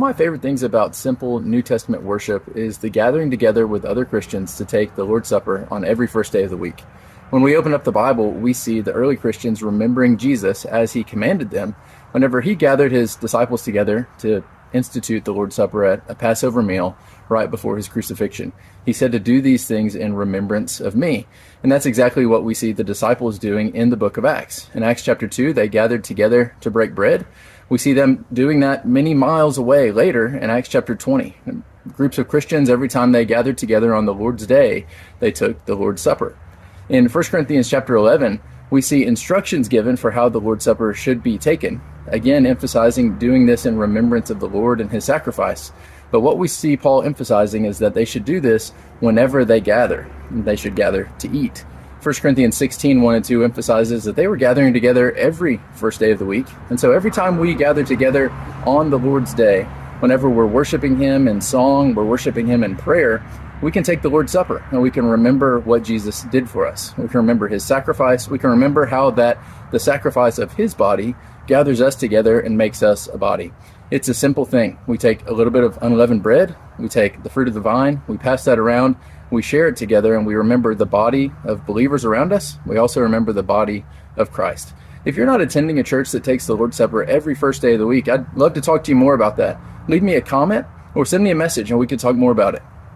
My favorite things about simple New Testament worship is the gathering together with other Christians to take the Lord's Supper on every first day of the week. When we open up the Bible, we see the early Christians remembering Jesus as he commanded them whenever he gathered his disciples together to institute the Lord's Supper at a Passover meal right before his crucifixion. He said to do these things in remembrance of me. And that's exactly what we see the disciples doing in the book of Acts. In Acts chapter 2, they gathered together to break bread. We see them doing that many miles away later in Acts chapter 20. And groups of Christians, every time they gathered together on the Lord's Day, they took the Lord's Supper. In 1 Corinthians chapter 11, we see instructions given for how the Lord's Supper should be taken, again emphasizing doing this in remembrance of the Lord and his sacrifice. But what we see Paul emphasizing is that they should do this whenever they gather. They should gather to eat. 1 Corinthians 16, 1 and 2 emphasizes that they were gathering together every first day of the week. And so every time we gather together on the Lord's Day, whenever we're worshiping him in song, we're worshiping him in prayer, we can take the Lord's Supper and we can remember what Jesus did for us. We can remember his sacrifice. We can remember how that the sacrifice of his body gathers us together and makes us a body. It's a simple thing. We take a little bit of unleavened bread, we take the fruit of the vine, we pass that around, we share it together, and we remember the body of believers around us. We also remember the body of Christ. If you're not attending a church that takes the Lord's Supper every first day of the week, I'd love to talk to you more about that. Leave me a comment or send me a message and we could talk more about it.